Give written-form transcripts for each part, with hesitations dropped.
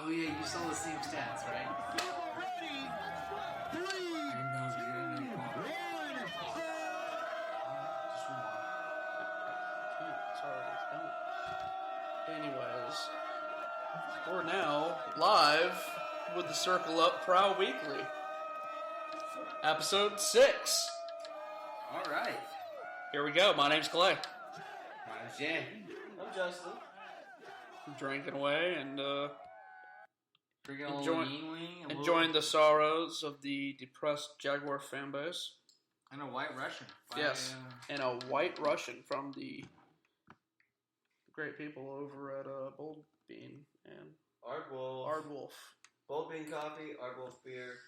Oh, yeah, you saw the same stats, right? Ready? 3, I didn't know it was good. 1. Anyways, we're now live with the Circle Up Prowl Weekly, episode 6. All right. Here we go. My name's Clay. Mine's Jay. I'm Justin. I'm drinking away and Drinking a little Yingling. enjoying the sorrows of the depressed Jaguar fan base. And a White Russian. Yes, and a White Russian from the great people over at Bold Bean and Ardwolf. Bold Bean Coffee, Ardwolf Beer.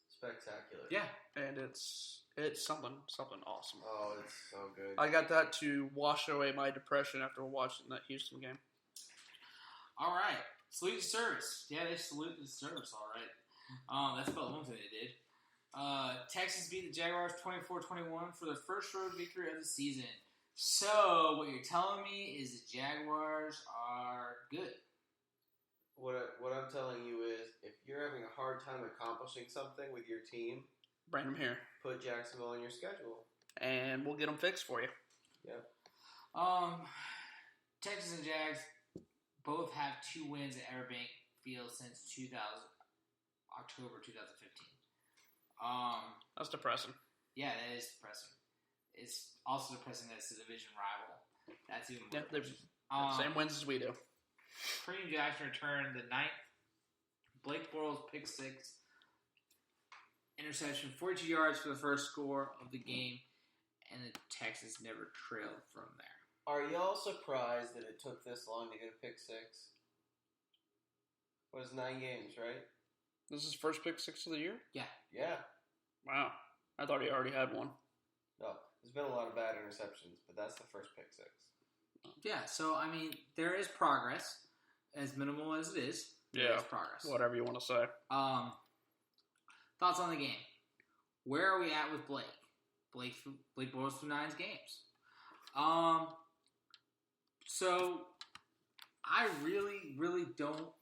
Spectacular. Yeah. And it's something awesome. Oh, it's so good. I got that to wash away my depression after watching that Houston game. All right. Salute the service. Yeah, they saluted the service, all right. That's about the one thing they did. Texas beat the Jaguars 24-21 for their first road victory of the season. So, what you're telling me is the Jaguars are good. What I'm telling you is, if you're having a hard time accomplishing something with your team, Bring them here. put Jacksonville on your schedule. And we'll get them fixed for you. Yep. Texas and Jags both have 2 wins at Everbank Field since October 2015. That's depressing. Yeah, that is depressing. It's also depressing that it's a division rival. That's even more Yeah, they're depressing. same wins as we do. Kareem Jackson returned the 9th. Blake Bortles pick 6. Interception, 42 yards for the first score of the game. And the Texans never trailed from there. Are y'all surprised that it took this long to get a pick 6? It was 9 games, right? This is first pick 6 of the year? Yeah. Wow. I thought he already had one. No, there's been a lot of bad interceptions, but that's the first pick 6. Yeah, so, I mean, there is progress. As minimal as it is, there is progress. Whatever you want to say. Thoughts on the game. Where are we at with Blake? Blake Bortles through 9 games. So, I really, really don't.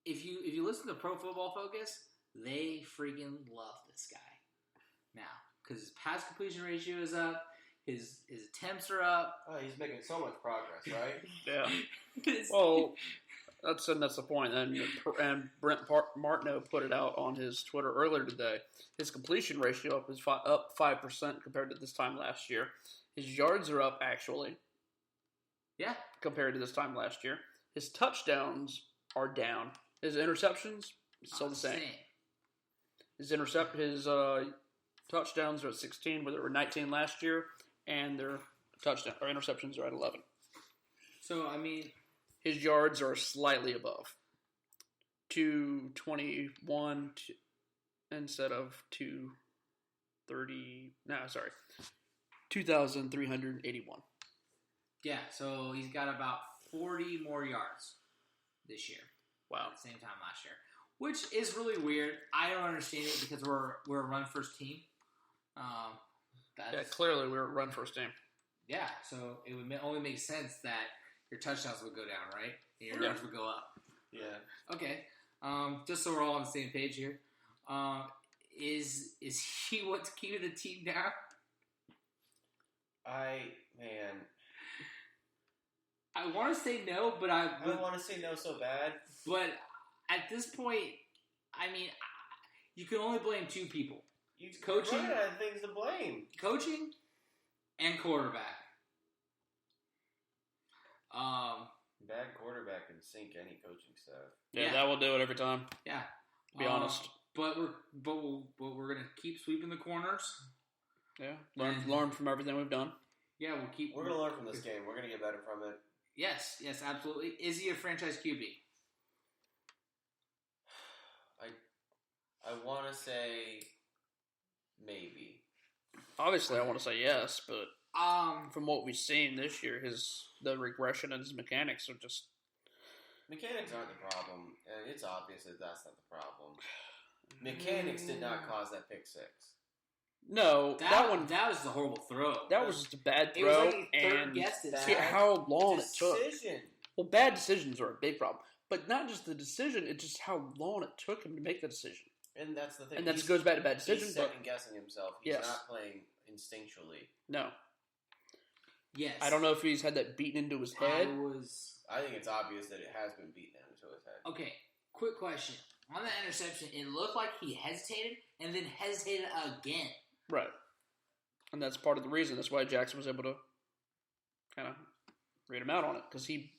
If you listen to Pro Football Focus, they freaking love this guy now because his pass completion ratio is up, his attempts are up. Oh, he's making so much progress, right? Yeah. Well, that's the point. And Brent Martineau put it out on his Twitter earlier today. His completion ratio up 5% compared to this time last year. His yards are up, actually. Yeah. Compared to this time last year. His touchdowns are down. His interceptions, still the same. His touchdowns are at 16, but there were 19 last year, and their interceptions are at 11. So, I mean, his yards are slightly above. 221 instead of 230. No, sorry. 2,381. Yeah, so he's got about 40 more yards this year. Wow. At the same time last year. Which is really weird. I don't understand it because we're a run-first team. Clearly we're a run-first team. Yeah, so it would only make sense that your touchdowns would go down, right? And your yards would go up. Yeah. Okay. Just so we're all on the same page here. Is he what's keeping the team down? I want to say no, but I want to say no so bad. But at this point, I mean, you can only blame 2 people. Coaching, run out of things to blame. Coaching and quarterback. Bad quarterback can sink any coaching staff. Yeah, that will do it every time. Yeah. To be honest. But we're gonna keep sweeping the corners. Yeah. Learn from everything we've done. Yeah, we're gonna learn from this game. We're gonna get better from it. Yes, absolutely. Is he a franchise QB? I want to say maybe. Obviously, I want to say yes, but from what we've seen this year, the regression in his mechanics are just... Mechanics aren't the problem, and it's obvious that that's not the problem. Mechanics did not cause that pick 6. No, that one... That was a horrible throw. That was just a bad throw. It was like he third-guessed it. How long it took. Decision. Well, bad decisions are a big problem. But not just the decision, it's just how long it took him to make the decision. And that's the thing. And that goes back to bad decisions. He's second-guessing himself. He's not playing instinctually. No. Yes. I don't know if he's had that beaten into his head. I think it's obvious that it has been beaten into his head. Okay, quick question. On that interception, it looked like he hesitated and then hesitated again. Right. And that's part of the reason. That's why Jackson was able to kind of read him out on it. Because he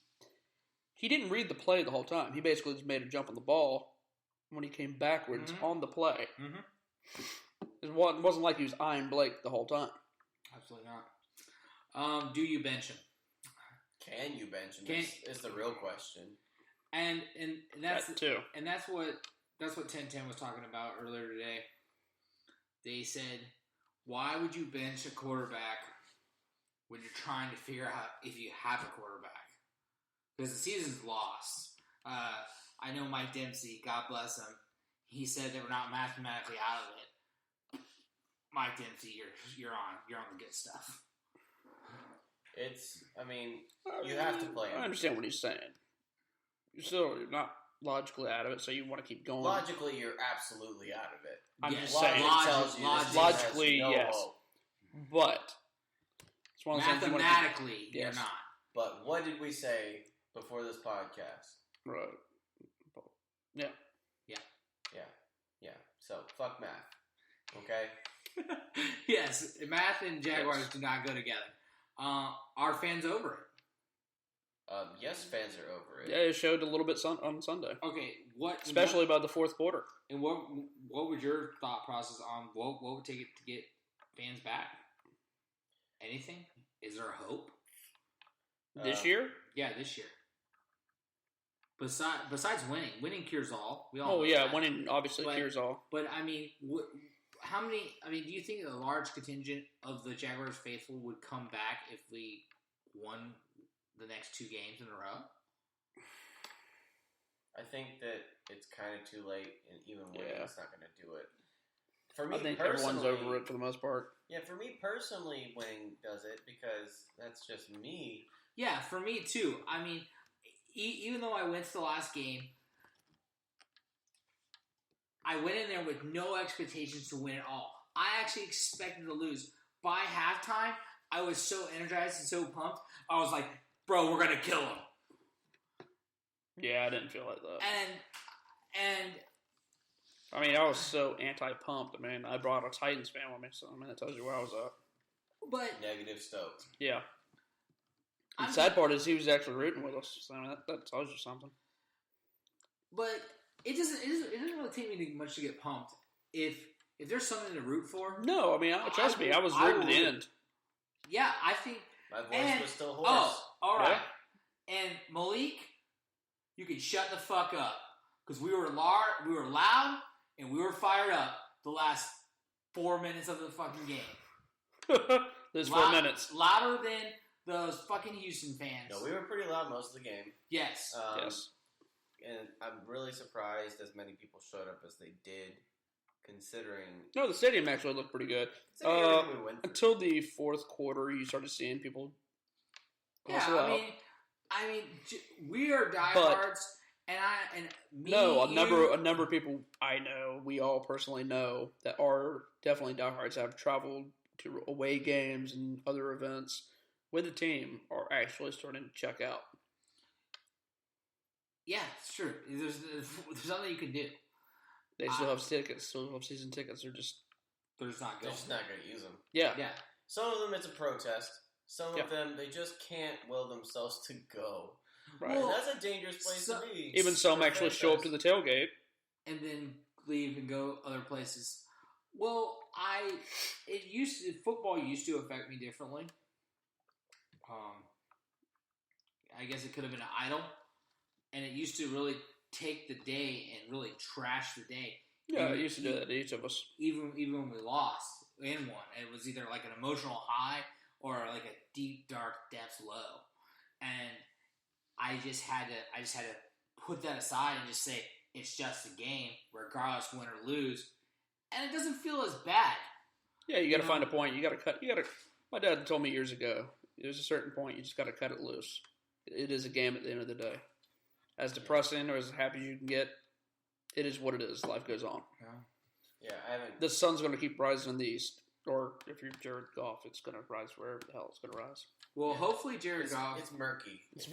didn't read the play the whole time. He basically just made a jump on the ball when he came backwards on the play. It wasn't like he was eyeing Blake the whole time. Absolutely not. Do you bench him? Can you bench him? Is the real question. And that's that too. And that's what 1010 was talking about earlier today. They said, why would you bench a quarterback when you're trying to figure out if you have a quarterback? Because the season's lost. I know Mike Dempsey, God bless him, he said they were not mathematically out of it. Mike Dempsey, you're on the good stuff. You have to play him. I understand what he's saying. You're not logically out of it, so you want to keep going. Logically, you're absolutely out of it. I'm just saying. Logically, yes. Hope. But it's one of those things mathematically, you're not. But what did we say before this podcast? Right. Yeah. So, fuck math. Okay? Yes, math and Jaguars do not go together. Are fans over it? Yes, fans are over it. Yeah, it showed a little bit on Sunday. Okay, especially about the fourth quarter. And what was your thought process on what would take it to get fans back? Anything? Is there a hope? This year? Yeah, this year. Besides winning cures all. We all winning obviously cures all. But I mean, how many? I mean, do you think a large contingent of the Jaguars faithful would come back if we won the next 2 games in a row? I think that it's kind of too late, and even winning is not going to do it. For me, I think everyone's over it for the most part. Yeah, for me personally, winning does it because that's just me. Yeah, for me too. I mean, even though I went to the last game, I went in there with no expectations to win at all. I actually expected to lose. By halftime, I was so energized and so pumped. I was like, bro, we're going to kill him. Yeah, I didn't feel like that. And I mean, I was so anti-pumped. I mean, I brought a Titans fan with me, so I mean, that tells you where I was at. But negative stoked. Yeah. The sad part is he was actually rooting with us, so I mean, that tells you something. But it doesn't really take me much to get pumped. If there's something to root for. No, I mean, trust me, I was rooting to the end. Yeah, I think. My voice was still hoarse. Oh, all right. Yeah. And Malik, you can shut the fuck up because we were loud, and we were fired up the last 4 minutes of the fucking game. There's 4 minutes. Louder than those fucking Houston fans. No, we were pretty loud most of the game. Yes. Yes. And I'm really surprised as many people showed up as they did, considering... No, the stadium actually looked pretty good. Until the fourth quarter, you started seeing people hustle out. I mean, we are diehards, a number of people I know, we all personally know, that are definitely diehards, have traveled to away games and other events with the team, are actually starting to check out. Yeah, it's true. There's nothing you can do. They still have tickets, still have season tickets. They're just not going to use them. Yeah. Some of them it's a protest. Some of them they just can't will themselves to go. Right. Well, that's a dangerous place to be. Even some actually show up to the tailgate and then leave and go other places. Well, football used to affect me differently. I guess it could have been an idol. And it used to really take the day and really trash the day. Yeah, it used to do that to each of us. Even when we lost and won, it was either like an emotional high or like a deep, dark depths low. And I just had to put that aside and just say it's just a game, regardless win or lose. And it doesn't feel as bad. Yeah, you got to find a point. You got to cut. My dad told me years ago, there's a certain point you just got to cut it loose. It is a game at the end of the day. As depressing or as happy you can get, it is what it is. Life goes on. Yeah, I haven't. The sun's going to keep rising in the east. Or if you're Jared Goff, it's going to rise wherever the hell it's going to rise. Well, hopefully Jared Goff. It's murky. It's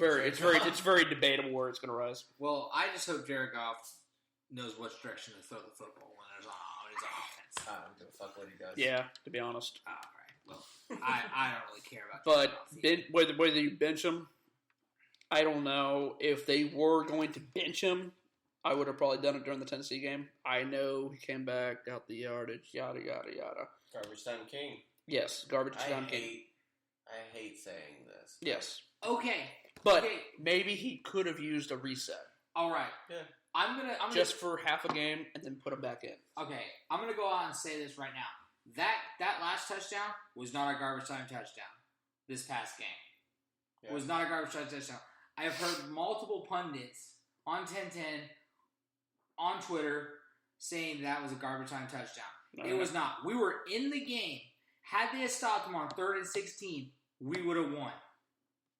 very debatable where it's going to rise. Well, I just hope Jared Goff knows which direction to throw the football when there's on his offense. I don't give a fuck what he does. Yeah, to be honest. All right. Well, I don't really care about. But whether you bench him, I don't know. If they were going to bench him, I would have probably done it during the Tennessee game. I know he came back, got the yardage, yada yada yada. Garbage time king. Yes, garbage time king. I hate saying this. Yes. Okay. But maybe he could have used a reset. All right. Yeah. I'm just for half a game and then put him back in. Okay. I'm gonna go out and say this right now. That last touchdown was not a garbage time touchdown. This past game was not a garbage time touchdown. I have heard multiple pundits on 1010 on Twitter saying that was a garbage time touchdown. It was not. We were in the game. Had they stopped them on 3rd and 16, we would have won.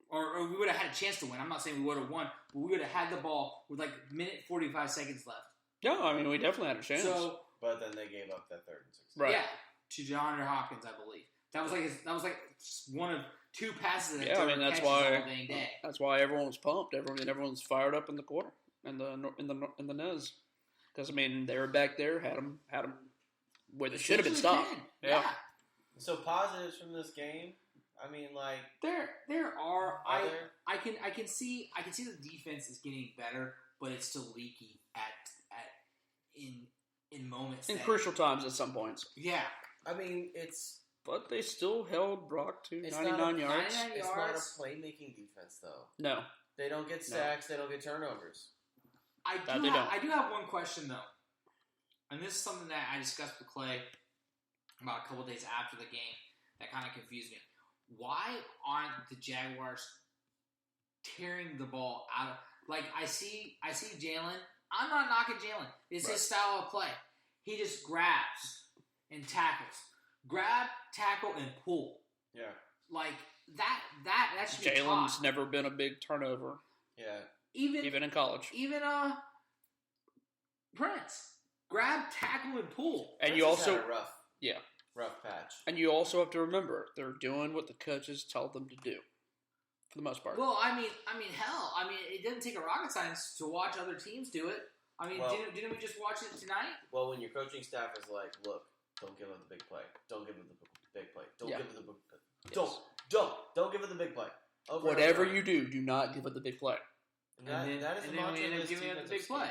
Or we would have had a chance to win. I'm not saying we would have won, but we would have had the ball with like minute 45 seconds left. No, I mean, we definitely had a chance. But then they gave up that 3rd and 16. Right. Yeah, to DeAndre Hopkins, I believe. That was like one of 2 passes that that's why. That's why everyone was pumped. Everyone's fired up in the corner in the nez. Because I mean, they were back there, had them where they should have been stopped. Yeah. So positives from this game. I mean, like there are. there? I can see the defense is getting better, but it's still leaky in moments. In crucial times at some points. Yeah. I mean, But they still held Brock to 99 yards. 99 it's not yards. a playmaking defense, though. No. They don't get sacks. They don't get turnovers. I do have one question, though. And this is something that I discussed with Clay about a couple days after the game that kind of confused me. Why aren't the Jaguars tearing the ball out? Like, I see Jalen. I'm not knocking Jalen. It's his style of play. He just grabs and tackles. Grab, tackle, and pull. Yeah. Like, that should be Jalen's taught. never been a big turnover. Yeah. Even in college. Even Prince. Grab, tackle, and pull. And Prince you also had a rough patch. And you also have to remember they're doing what the coaches tell them to do, for the most part. Well, I mean, hell, it doesn't take a rocket science to watch other teams do it. I mean, didn't we just watch it tonight? Well, when your coaching staff is like, look, don't give it the big play. Don't give it the big play. Don't give it the big play. Don't give it the big play. Whatever you do not give it the big play. And then we ended up giving it the big play.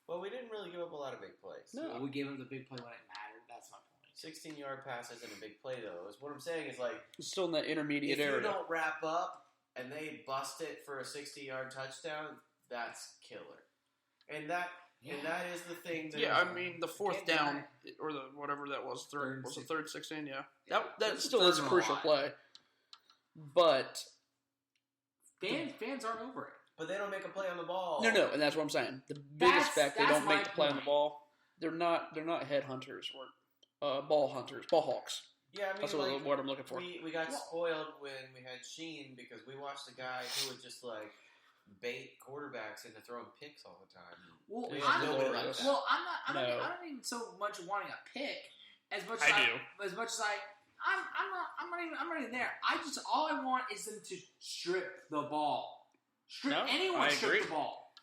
Well, we didn't really give up a lot of big plays. No, we gave him the big play when it mattered. That's my point. 16-yard pass isn't a big play, though. What I'm saying is, like, It's still in that intermediate area. if you don't wrap up and they bust it for a 60-yard touchdown, that's killer. And that is the thing. I mean, the fourth down, or the whatever that was, third 16, yeah. That still is a crucial play. But fans aren't over it. But they don't make a play on the ball. No, and that's what I'm saying. The biggest fact they don't make the play on the ball. They're not headhunters or ball hunters, ball hawks. Yeah, I mean, that's what I'm looking for. We got spoiled when we had Sheen because we watched a guy who would just like bait quarterbacks into throwing picks all the time. Well, I'm not even so much wanting a pick as much as I'm not even there. All I want is them to strip the ball. Anyone strip the ball.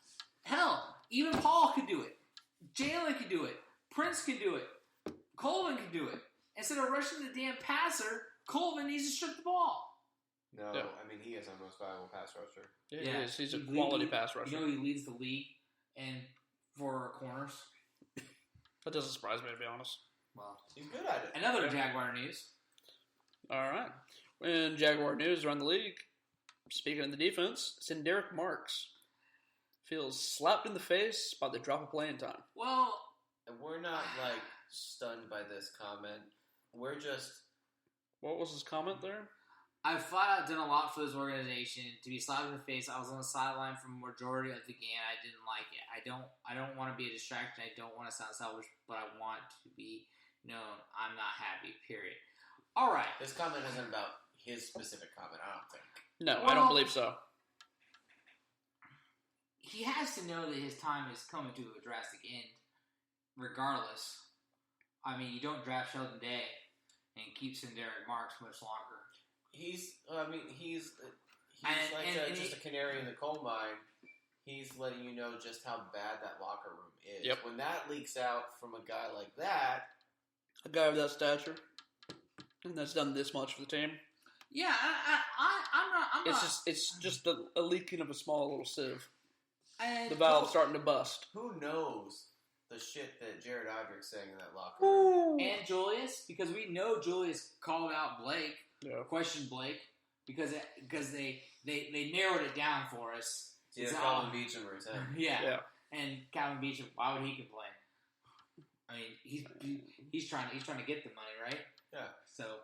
Hell, even Paul could do it. Jalen could do it. Prince could do it. Colvin could do it. Instead of rushing the damn passer, Colvin needs to strip the ball. No, I mean, he is our most valuable pass rusher. Yeah, he is. He's a quality pass rusher. You know, he leads the league for corners. That doesn't surprise me, to be honest. Well, he's good at it. Another Jaguar news. All right. In Jaguar news around the league, speaking of the defense, Derek Marks feels slapped in the face by the drop of playing time. Well, and we're not like stunned by this comment. We're just. What was his comment there? I've flat out done a lot for this organization. To be slapped in the face, I was on the sideline for the majority of the game. I didn't like it. I don't want to be a distraction. I don't want to sound selfish, but I want to be known. I'm not happy. Period. All right. This comment isn't about his specific comment. I don't think. No, I don't believe so. he has to know that his time is coming to a drastic end, regardless. I mean, you don't draft Sheldon Day and keep Derek Marks much longer. He's just a he, canary in the coal mine. He's letting you know just how bad that locker room is. Yep. When that leaks out from a guy like that, A guy of that stature, and that's done this much for the team. yeah, I'm not. It's just a leaking of a small little sieve. And The valve's starting to bust. who knows the shit that Jared Odrick's saying in that locker room? And Julius, because we know Julius called out Blake, Yeah. questioned Blake, because they narrowed it down for us. Yeah, It's Calvin all- Beacham or something. Yeah. And Calvin Beacham, why would he complain? I mean, he's trying to get the money, right? Yeah. So,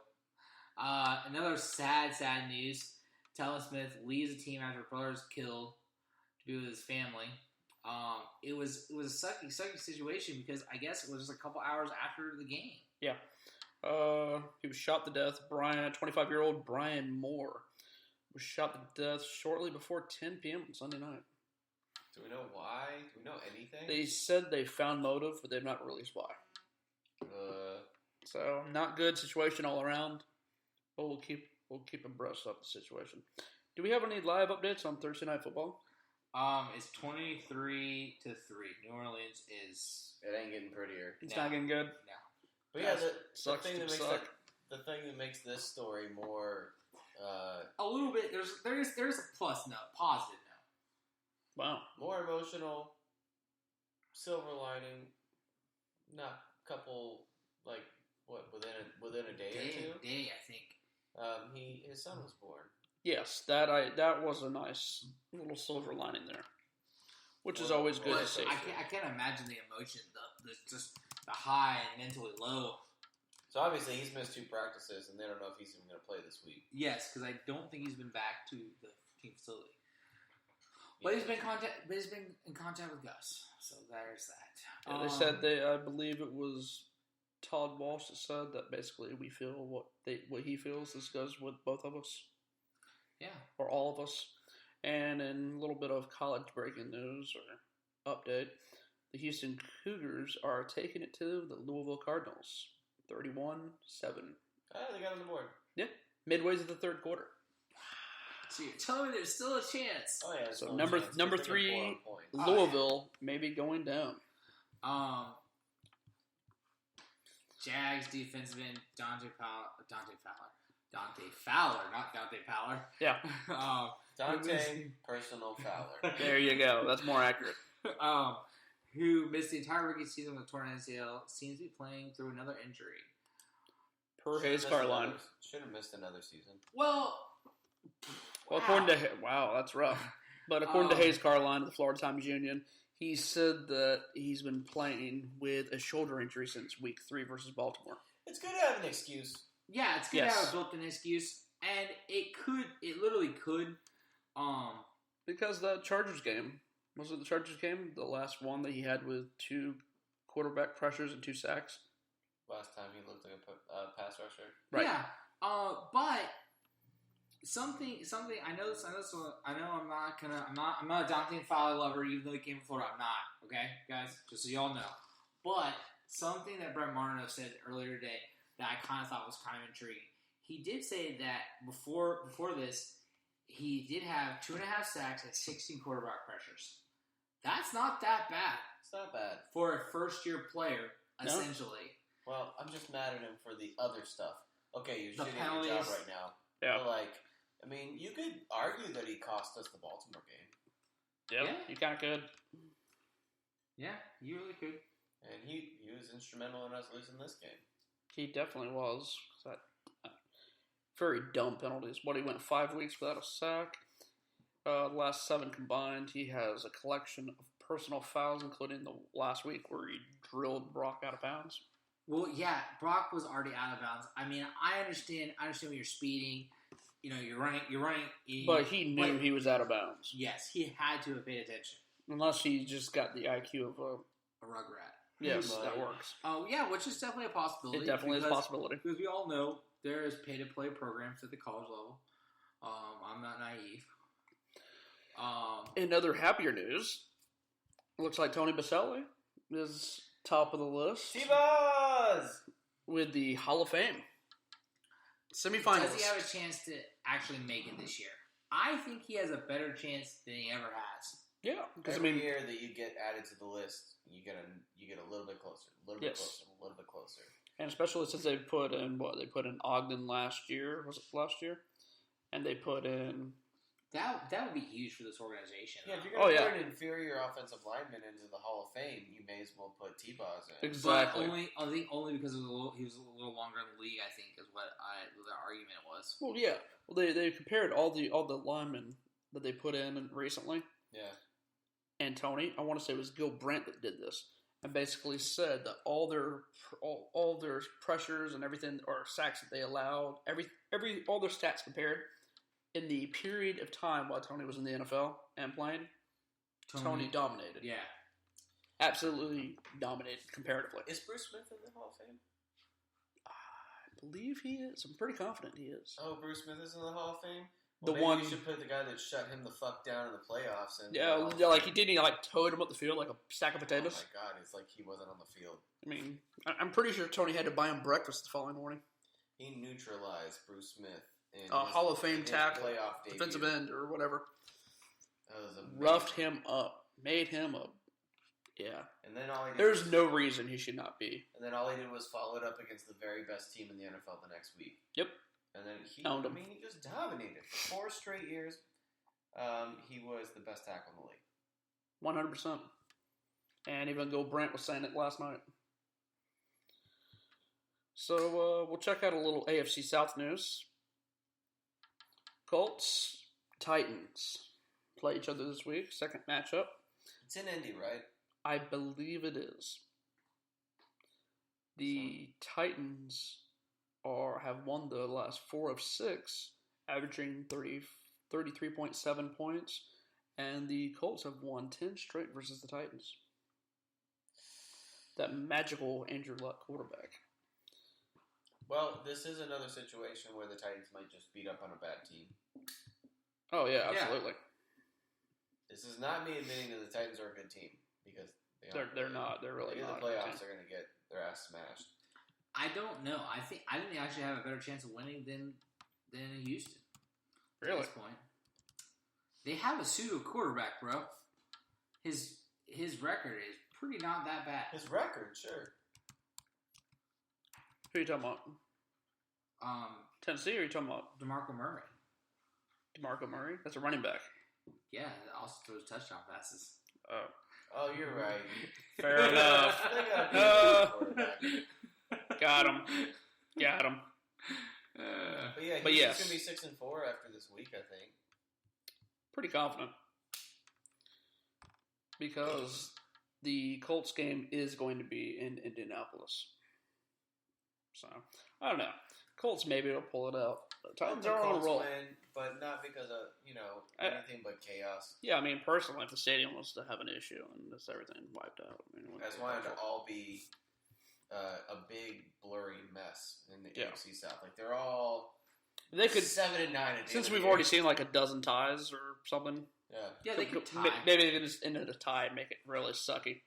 another sad news. Talon Smith leaves the team after brother is killed to be with his family. It was a sucky situation because I guess it was just a couple hours after the game. Yeah. He was shot to death. 25-year-old Brian Moore was shot to death shortly before 10 p.m. on Sunday night. Do we know why? Do we know anything? They said they found motive, but they've not released why. So not good situation all around. But we'll keep abreast of the situation. Do we have any live updates on Thursday Night Football? It's 23-3. New Orleans is It ain't getting prettier. It's No. not getting good. no. But yeah, the Sucks thing to that makes suck. the thing that makes this story more A little bit. There's a plus note, positive note. Wow. more emotional, silver lining, not couple like what within a day or two. Day, I think. His son was born. Yes, that was a nice little silver lining there, which is always good to But see. I can't imagine the emotion, just the high and mentally low. So obviously he's missed 2 practices, and they don't know if he's even going to play this week. Yes, because I don't think he's been back to the team facility. But he's been in contact with Gus, so there's that. Yeah, they said I believe it was Todd Walsh that said that basically we feel what he feels this goes with both of us, Yeah. or all of us. And in a little bit of college breaking news or update, the Houston Cougars are taking it to the Louisville Cardinals, 31-7. They got on the board. Yeah, midway through the third quarter. So you're telling me there's still a chance? Oh yeah. So no number chance. number They're 3, gonna pull out points. Oh, Louisville may be going down. Jags defensive end Dante Fowler, not Dante Fowler. Yeah, Dante personal Fowler. there you go. That's more accurate. Who missed the entire rookie season with a torn ACL, seems to be playing through another injury. Per Hayes Carline. Should have missed another season. Well, According to wow, that's rough. But according to Hayes Carline of the Florida Times Union, he said that he's been playing with a shoulder injury since week 3 versus Baltimore. It's good to have an excuse. yeah, it's good to have a built-in excuse, and it literally could. Because the Chargers game, was it the Chargers game? The last one that he had with 2 quarterback pressures and 2 sacks? Last time he looked like a pass rusher. Right. Yeah, but something. I know this. I'm not a Dante Fowler lover, even though he came from Florida. I'm not. Okay, guys, just so y'all know. But something that Brett Martineau said earlier today that I kind of thought was kind of intriguing. He did say that before this, he did have 2.5 sacks and 16 quarterback pressures. That's not that bad It's not bad. for a first-year player, No. essentially. Well, I'm just mad at him for the other stuff. Okay, you're The shitting at your job penalties. right now. Yeah. But, I mean, you could argue that he cost us the Baltimore game. Yep. Yeah. You kind of could. Yeah, you really could. And he was instrumental in us losing this game. He definitely was. Very dumb penalties. He went 5 weeks without a sack. Last 7 combined, he has a collection of personal fouls, including the last week where he drilled Brock out of bounds. Well, yeah, Brock was already out of bounds. I mean, I understand when you're speeding. You know, you're running. But he knew he was out of bounds. Yes, he had to have paid attention. Unless he just got the IQ of a... A rugrat. Yes, Right. that works. Oh, yeah, which is definitely a possibility. It definitely is a possibility. Because we all know there is pay-to-play programs at the college level. I'm not naive. In other happier news, looks like Tony Baselli is top of the list T-Buzz! with the Hall of Fame semifinals. Does he have a chance to actually make it this year? I think he has a better chance than he ever has. Yeah, because Every year that you get added to the list, you get a little bit closer, a little bit closer, a little bit closer. And especially since they put in Ogden last year. Was it last year? And they put in... That would be huge for this organization. Yeah, if you're going to put an inferior offensive lineman into the Hall of Fame, you may as well put T-Boz in. Exactly. But only because he was a little longer in the league, I think, is what the argument was. Well, yeah. Well, they compared all the linemen that they put in recently. Yeah. And Tony, I want to say it was Gil Brandt that did this, and basically said that all their pressures and everything, or sacks that they allowed, all their stats compared in the period of time while Tony was in the NFL and playing, Tony dominated. Yeah. Absolutely dominated comparatively. Is Bruce Smith in the Hall of Fame? I believe he is. I'm pretty confident he is. Oh, Bruce Smith is in the Hall of Fame? The Well, one maybe you should put the guy that shut him the fuck down in the playoffs. And yeah, like he didn't. He like towed him up the field like a sack of potatoes. Oh my god, it's like he wasn't on the field. I mean, I'm pretty sure Tony had to buy him breakfast the following morning. He neutralized Bruce Smith in Hall of Fame tackle, playoff debut. defensive end or whatever. That was amazing. Roughed him up, made him up. Yeah. And then all he did There's no reason he should not be. And then all he did was follow it up against the very best team in the NFL the next week. Yep. And then he just dominated for 4 straight years. He was the best tackle in the league. 100%. And even Gil Brandt was saying it last night. So we'll check out a little AFC South news. Colts, Titans play each other this week. Second matchup. It's in Indy, right? I believe it is. The Titans have won the last 4 of 6, averaging 33.7 points, and the Colts have won 10 straight versus the Titans. That magical Andrew Luck quarterback. Well, this is another situation where the Titans might just beat up on a bad team. Oh, yeah, absolutely. This is not me admitting that the Titans are a good team, because they're not. They're really not. In the playoffs, they're going to get their ass smashed. I don't know. I think they actually have a better chance of winning than Houston. Really? At this point, they have a pseudo quarterback, bro. His record is pretty not that bad. His record, sure. Who are you talking about? Tennessee, or are you talking about DeMarco Murray? DeMarco Murray? That's a running back. Yeah, also throws touchdown passes. Oh, you're right. Fair enough. Got him. But yeah, yes. He's going to be 6-4 after this week, I think. Pretty confident. Because the Colts game is going to be in Indianapolis. So, I don't know. Colts maybe will pull it out. Titans are on a roll. Win, but not because of, anything but chaos. Yeah, I mean, personally, if the stadium was to have an issue and just everything wiped out. I just wanted to all be a big, blurry mess in the AFC South. Like, they're all 7-9. Since we've already seen like a dozen ties or something. Yeah, they could tie. Maybe they can just end it a tie and make it really sucky.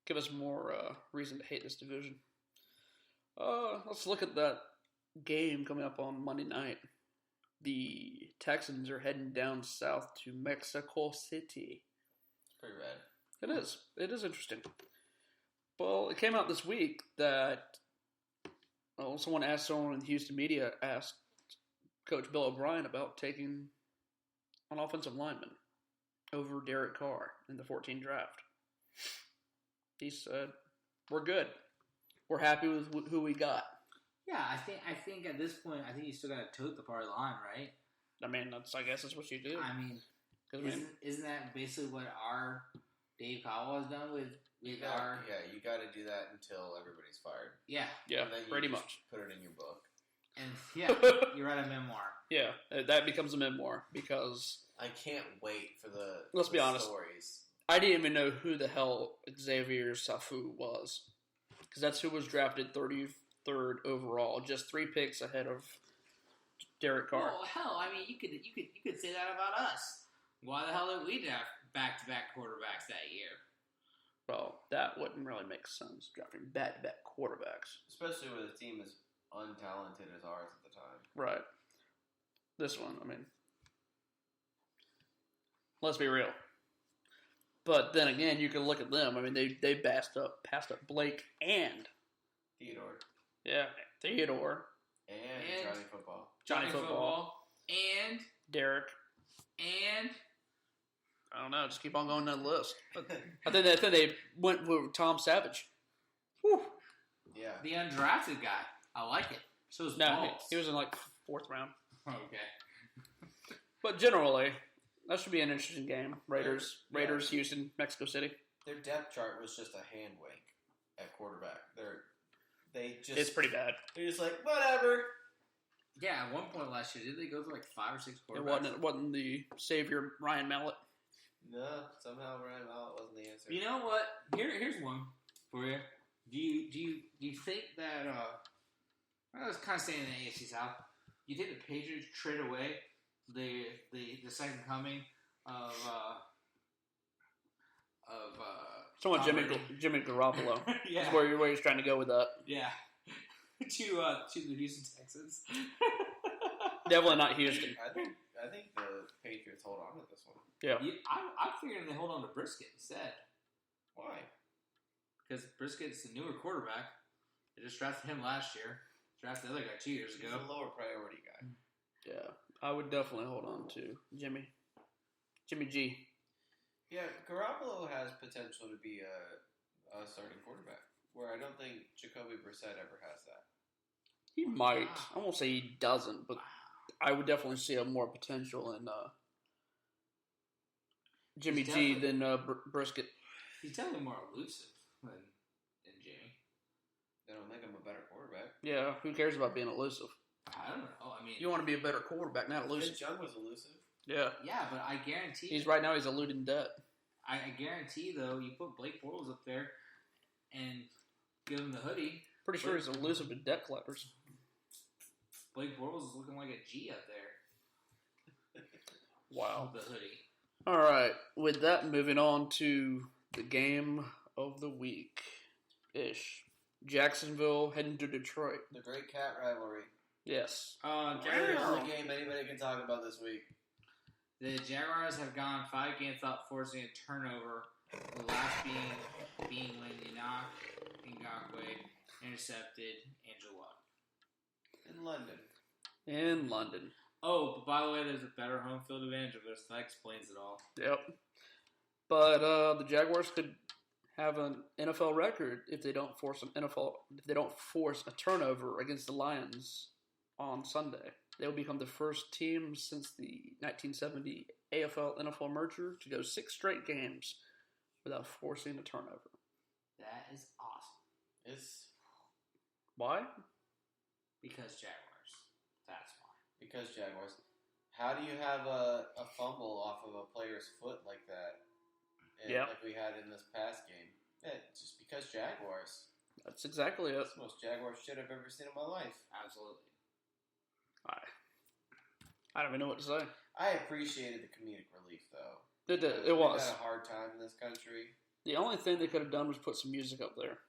Give us more reason to hate this division. Let's look at that game coming up on Monday night. The Texans are heading down south to Mexico City. Pretty rad. It is. It is interesting. Well, it came out this week that someone in the Houston media asked Coach Bill O'Brien about taking an offensive lineman over Derek Carr in the 14 draft. He said, "We're good. We're happy with who we got." Yeah, I think at this point, I think you still got to tote the party line, right? I mean, I guess that's what you do. I mean, isn't that basically what our Dave Caldwell has done with our? Yeah, you got to do that until everybody's fired. Yeah, and then you pretty just much. Put it in your book. And you write a memoir. Yeah, that becomes a memoir because I can't wait for the. Let's be honest. Stories. I didn't even know who the hell Xavier Safu was, because that's who was drafted 33rd overall, just 3 picks ahead of Derek Carr. Well, hell, I mean, you could say that about us. Why the hell did we draft back-to-back quarterbacks that year? Well, that wouldn't really make sense, drafting back-to-back quarterbacks. Especially with a team as untalented as ours at the time. Right. This one, I mean, let's be real. But then again, you can look at them. I mean, they passed up Blake and Theodore. Yeah, Theodore. And Johnny Football. Johnny Football. And Derek. And I don't know. Just keep on going down the list. But I think they went with Tom Savage. Whew. Yeah. The undrafted guy. I like it. So is No, Bortles. he was in like 4th round. Okay. But generally, that should be an interesting game. Raiders, Houston, Mexico City. Their depth chart was just a hand wink at quarterback. It's pretty bad. They're just like, whatever. Yeah, at one point last year, did they go through like 5 or 6 quarterbacks? It wasn't the savior Ryan Mallett. No, somehow Ryan Mallett wasn't the answer. You know what? Here's one for you. Do you think that I was kind of saying in the AFC South? You think the Patriots trade away the second coming of Someone Tom Brady? Jimmy Garoppolo. Yeah. Is where he's trying to go with that. Yeah. to the Houston Texans. Definitely not Houston. I think the Patriots hold on to this one. Yeah. I'm figuring they hold on to Brisket instead. Why? Because Brisket's the newer quarterback. They just drafted him last year. Drafted the other guy 2 years He's ago. a lower priority guy. Yeah. I would definitely hold on to Jimmy G. Yeah, Garoppolo has potential to be a starting quarterback, where I don't think Jacoby Brissett ever has that. He might. I won't say he doesn't, but I would definitely see a more potential in Jimmy G than Brisket. He's definitely more elusive than Jimmy. They don't make him a better quarterback. Yeah, who cares about being elusive? I don't know. I mean, You want to be a better quarterback, not elusive. Vince Young was elusive. Yeah. yeah, but I guarantee He's eluding debt. I guarantee though, you put Blake Bortles up there and give him the hoodie. Pretty sure he's elusive to debt collectors. Blake Bortles is looking like a G up there. Wow. The hoodie. All right. With that, moving on to the game of the week ish. Jacksonville heading to Detroit. The Great Cat Rivalry. Yes. The only game anybody can talk about this week. The Jaguars have gone 5 games without forcing a turnover. The last being when Ngakwe intercepted Andrew Luck. In London. Oh, but by the way, there's a better home field advantage of this. That explains it all. Yep. But the Jaguars could have an NFL record if they don't force a turnover against the Lions on Sunday. They'll become the first team since the 1970 AFL-NFL merger to go 6 straight games without forcing a turnover. That is awesome. Why? Because Jaguars. That's why. Because Jaguars. How do you have a fumble off of a player's foot like that? Like we had in this past game. Yeah, just because Jaguars. That's exactly it. That's the most Jaguar shit I've ever seen in my life. Absolutely. I don't even know what to say. I appreciated the comedic relief, though. It was. We had a hard time in this country. The only thing they could have done was put some music up there.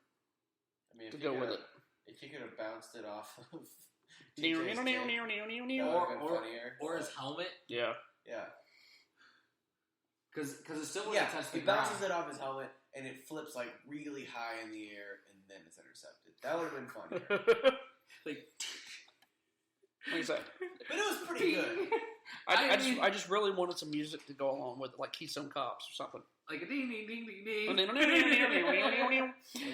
I mean, to go with it. If you could have bounced it off of or his helmet. Yeah. Yeah. Because it still wouldn't touch the he ground. bounces it off his helmet, and it flips, like, really high in the air, and then it's intercepted. That would have been funnier. Exactly. But it was pretty good. I just really wanted some music to go along with it, like Keystone Cops or something. Like a ding ding ding ding ding. At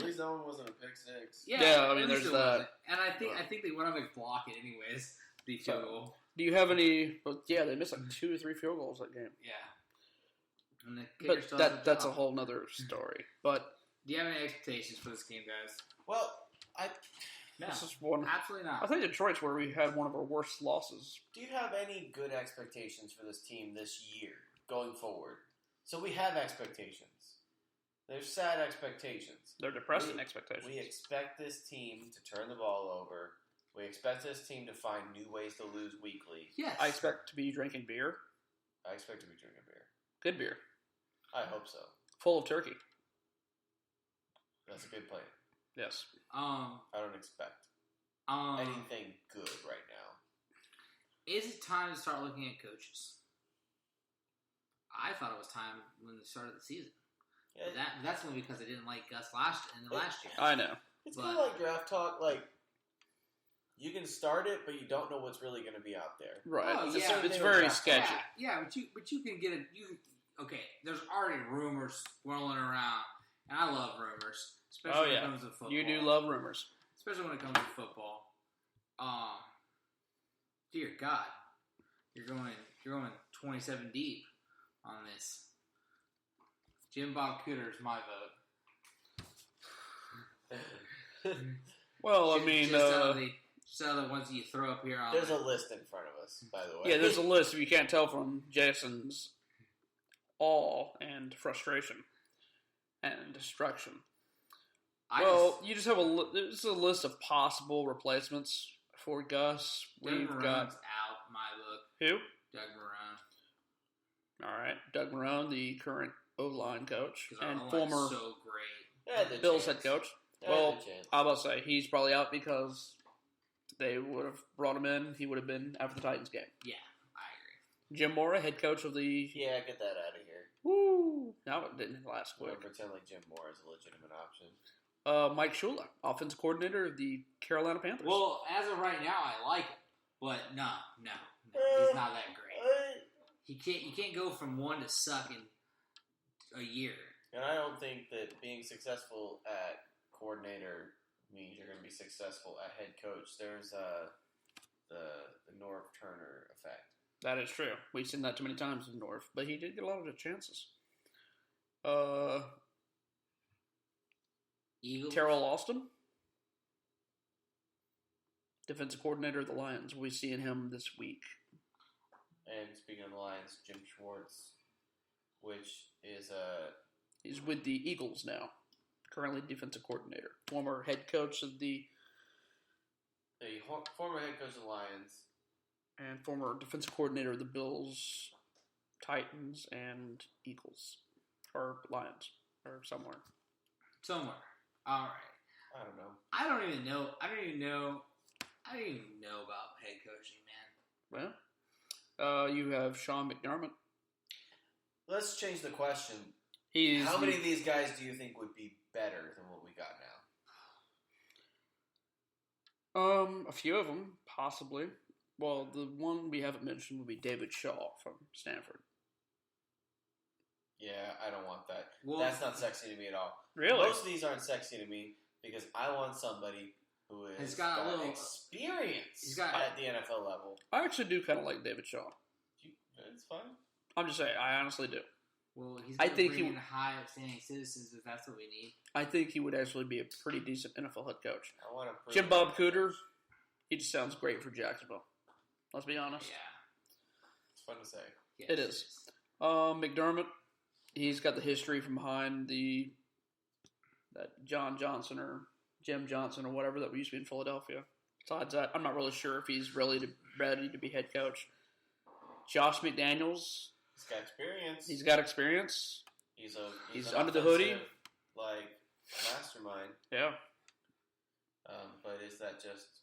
least that one wasn't a pick six. Yeah, I mean, there's that. Wasn't. And I think they went on to block it anyways. The field goal. Do you have any? Well, yeah, they missed like 2 or 3 field goals that game. Yeah. And the kicker still But that's a whole nother story. But do you have any expectations for this game, guys? Well, No, this is one. Absolutely not. I think Detroit's where we had one of our worst losses. do you have any good expectations for this team this year going forward? So we have expectations. There's sad expectations. They're depressing expectations. We expect this team to turn the ball over. We expect this team to find new ways to lose weekly. Yes. I expect to be drinking beer. I expect to be drinking beer. Good beer. I hope so. Full of turkey. That's a good plan. Yes. I don't expect anything good right now. Is it time to start looking at coaches? I thought it was time when they started the season. Yeah. That's only because I didn't like Gus last year. I know. It's kind of like draft talk. Like, you can start it, but you don't know what's really going to be out there. Right. Oh, It's very sketchy. Yeah, but you can get it. Okay, there's already rumors swirling around, and I love rumors, especially when it comes to football. You do love rumors, especially when it comes to football. Dear God, you're going 27 deep on this. Jim Bob Cooter is my vote. Well, I mean, just out of the ones that you throw up here on. There's a list in front of us, by the way. Yeah, there's a list. If you can't tell from Jason's awe and frustration and destruction. You just have there's a list of possible replacements for Gus. Doug Marrone's out, my book. Who? Doug Marrone. All right, Doug Marrone, the current O-line coach and O-line's former so great. Bills head coach. Well, I will say he's probably out because they would have brought him in. He would have been after the Titans game. Yeah, I agree. Jim Mora, head coach of the. Yeah, get that out of here. Woo! Now it didn't last We're quick. gonna pretend like Jim Moore is a legitimate option. Mike Shula, offensive coordinator of the Carolina Panthers. Well, as of right now, I like it, but no, he's not that great. You can't go from one to suck in a year. And I don't think that being successful at coordinator means you're going to be successful at head coach. There's the Norv Turner effect. That is true. We've seen that too many times with Norv, but he did get a lot of the chances. Eagles. Terrell Austin, defensive coordinator of the Lions. We'll be seeing him this week. And speaking of the Lions, Jim Schwartz, which is he's with the Eagles now, currently defensive coordinator, former head coach of the former head coach of the Lions, and former defensive coordinator of the Bills, Titans, and Eagles, or Lions, or somewhere. All right. I don't know. I don't even know about head coaching, man. Well, you have Sean McDermott. Let's change the question. How many of these guys do you think would be better than what we got now? A few of them, possibly. Well, the one we haven't mentioned would be David Shaw from Stanford. Yeah, I don't want that. Well, that's not sexy to me at all. Really? Most of these aren't sexy to me because I want somebody who has got a little experience at the NFL level. I actually do kind of like David Shaw. It's fine. I'm just saying, I honestly do. Well, he's going to bring in high outstanding citizens if that's what we need. I think he would actually be a pretty decent NFL head coach. I want to Jim Bob Cooter, he just sounds great for Jacksonville. Let's be honest. Yeah. It's fun to say. Yes. It is. McDermott, he's got the history from behind that John Johnson or Jim Johnson or whatever that we used to be in Philadelphia. Besides that, I'm not really sure if he's ready to be head coach. Josh McDaniels. He's got experience. He's got experience. He's under the hoodie. Like, mastermind. Yeah. But is that just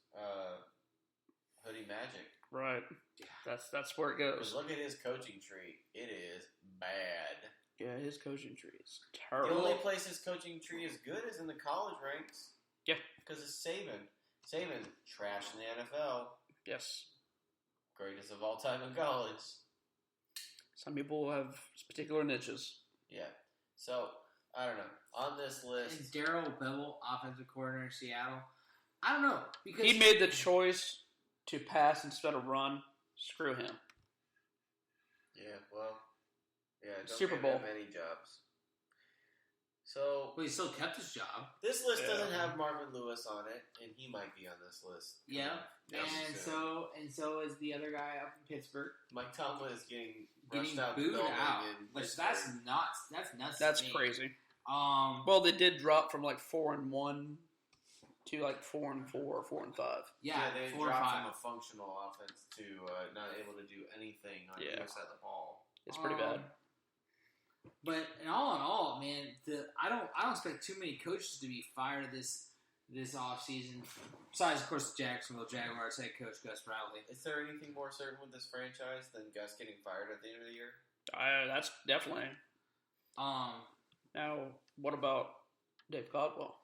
hoodie magic? Right. Yeah. That's where it goes. Look at his coaching tree. It is bad. Yeah, his coaching tree is terrible. The only place his coaching tree is good is in the college ranks. Yeah. Because it's Saban. Saban, trash in the NFL. Yes. Greatest of all time in college. Some people have particular niches. Yeah. So, I don't know. On this list... And Darrell Bevel, offensive coordinator in Seattle. I don't know. Because he made the choice to pass instead of run. Screw him. Yeah, well... Yeah, don't Super give Bowl. him any jobs. So... Well, he still kept his job. This list doesn't have Marvin Lewis on it, and he might be on this list. Yeah. And so is the other guy up in Pittsburgh. Mike Tomlin is getting rushed out booed the building out. in Which that's nuts. That's nuts. That's to me. crazy. Well, they did drop from like 4-1 to like 4-4 or 4-5. Yeah, they 4 dropped 5. from a functional offense to not able to do anything on either side of the ball. It's pretty bad. But in all, man, I don't expect too many coaches to be fired this offseason. Besides, of course, the Jacksonville Jaguars head coach Gus Bradley. Is there anything more certain with this franchise than Gus getting fired at the end of the year? That's definitely. Now, what about Dave Caldwell?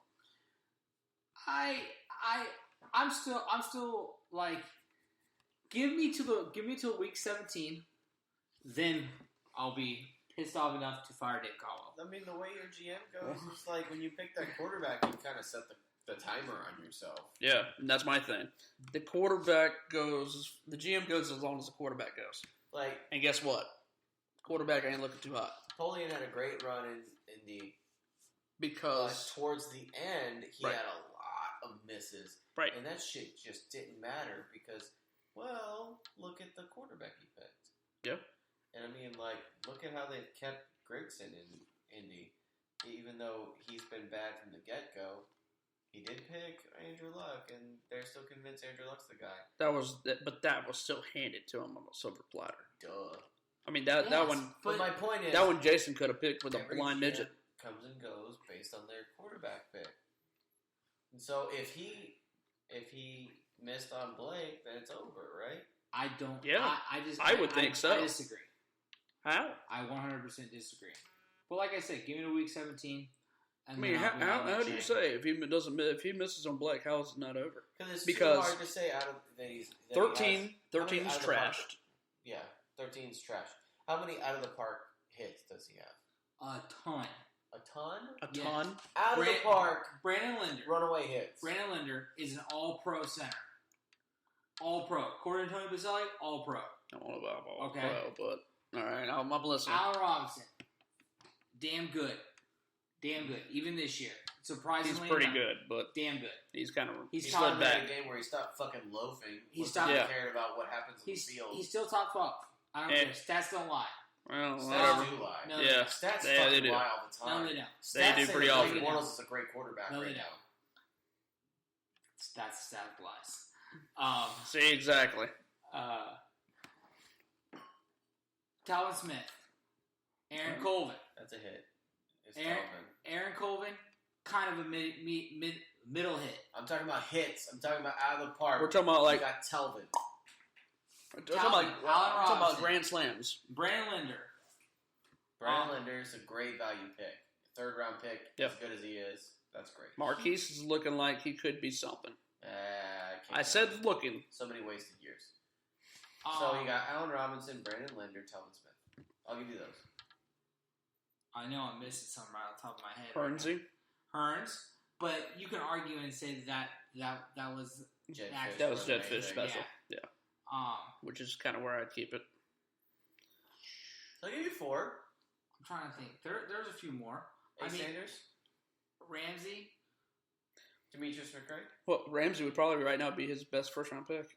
I'm still like, give me till week 17, then I'll be pissed off enough to fire Dave Caldwell. I mean, the way your GM goes, it's like when you pick that quarterback, you kind of set the timer on yourself. Yeah, and that's my thing. The GM goes as long as the quarterback goes. Like, and guess what? Quarterback ain't looking too hot. Napoleon had a great run in Indy. Because towards the end, he had a lot of misses. Right. And that shit just didn't matter because, well, look at the quarterback he picked. Yeah. And I mean, like, look at how they've kept Gregson in Indy. Even though he's been bad from the get-go, he did pick Andrew Luck, and they're still convinced Andrew Luck's the guy. But that was still handed to him on a silver platter. Duh. I mean, that one... But my point is... That one Jason could have picked with a blind midget. Comes and goes based on their quarterback pick. And so if he missed on Blake, then it's over, right? I don't... Yeah. I would think so. I disagree. How? I 100% disagree. But like I said, give me to week 17. I mean, how do you say if he misses on Blake, how is it not over? Because it's too hard to say out of that he's 13 is trashed. Yeah, 13's trashed. How many out of the park hits does he have? A ton. A ton? A ton? Out of the park. Brandon Linder. Runaway hits. Brandon Linder is an all-pro center. All-pro. According to Tony Baselli, all-pro. I don't know about all-pro, but all right, I'm listening. Allen Robinson. Damn good. Even this year. Surprisingly he's pretty good, but damn good. He's kind of he's slid back. A game where he stopped fucking loafing. He stopped caring about what happens in the field. He's still top 12. I don't care. Stats don't lie. Well, stats do lie. No, yeah, stats fucking lie all the time. No, they don't. They do pretty often. Bortles is a great quarterback right now. Stats lies. See, exactly. Talvin Smith. Aaron Colvin. That's a hit. Aaron Colvin, kind of a middle hit. I'm talking about hits. I'm talking about out of the park. We're talking about like... You got Telvin. We're talking about grand slams. Brandon Linder. Brandon Linder is a great value pick. Third round pick, as good as he is. That's great. Marquise is looking like he could be something. I said looking. So many wasted years. So you got Allen Robinson, Brandon Linder, Telvin Smith. I'll give you those. I know I'm missing something right on top of my head. Hearns. But you can argue and say that was Jetfish special. Yeah. Which is kind of where I'd keep it. I'll give you 4. I'm trying to think. There's a few more. Sanders? Ramsey? Demetrius McCray? Well, Ramsey would probably right now be his best first round pick.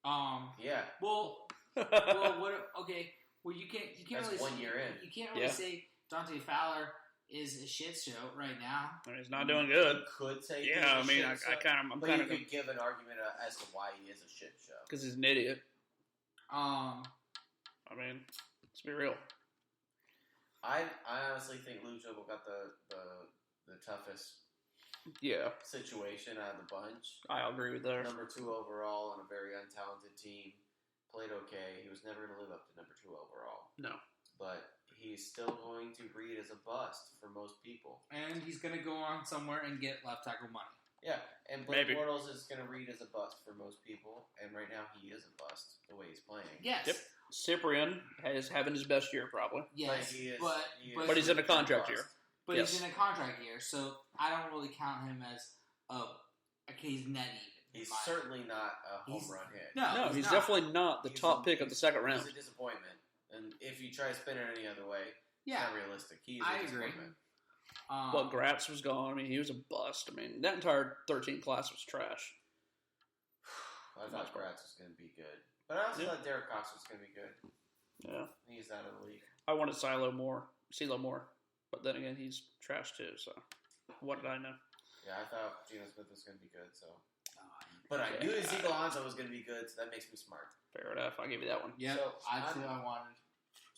Yeah. Well, what? Okay. Well, you can't That's really 1 year in. You can't really say Dante Fowler is a shit show right now. I mean, he's not doing good. You could say I'm kind of could give an argument as to why he is a shit show because he's an idiot. I mean, let's be real. I honestly think Lujo got the toughest situation out of the bunch. I agree with that. Number 2 overall on a very untalented team. Played okay. He was never going to live up to number 2 overall. No. But he's still going to read as a bust for most people. And he's going to go on somewhere and get left tackle money. Yeah, and Blake Bortles is going to read as a bust for most people. And right now he is a bust the way he's playing. Yes. Yep. Cyprian is having his best year probably. Yes, but he's in a contract year. But he's in a contract year, so I don't really count him as he's net even. He's certainly not a home run hit. No, he's definitely not the top pick of the second round. He's a disappointment. And if you try to spin it any other way, it's not realistic. He's a disappointment. Well, Gratz was gone. I mean, he was a bust. I mean, that entire 13 class was trash. I thought Gratz was going to be good. But I also thought Derek Cox was going to be good. Yeah. He's out of the league. I wanted CeeLo more. But then again, he's trash too, so what did I know? Yeah, I thought Geno Smith was going to be good, so... But I knew Ezekiel Alonso was going to be good, so that makes me smart. Fair enough. I'll give you that one. Yeah, I wanted.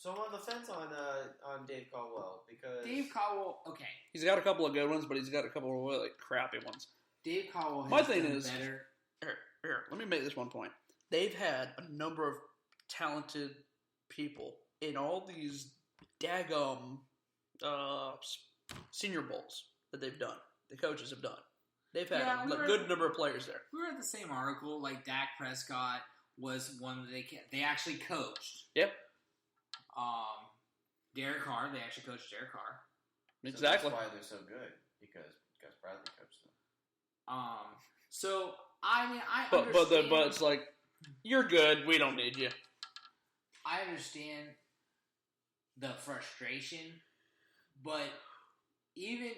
So I'm on the fence on Dave Caldwell because Dave Caldwell, okay. He's got a couple of good ones, but he's got a couple of really crappy ones. Dave Caldwell has My thing done is, better. Here, let me make this one point. They've had a number of talented people in all these daggum senior bowls that they've done. The coaches have done. They've had a good number of players there. We were at the same article. Like Dak Prescott was one that they actually coached. Yep. Derek Carr, they actually coached Derek Carr. Exactly. So that's why they're so good, because Gus Bradley coached them. So I mean, I but understand. but it's like, you're good. We don't need you. I understand the frustration, but even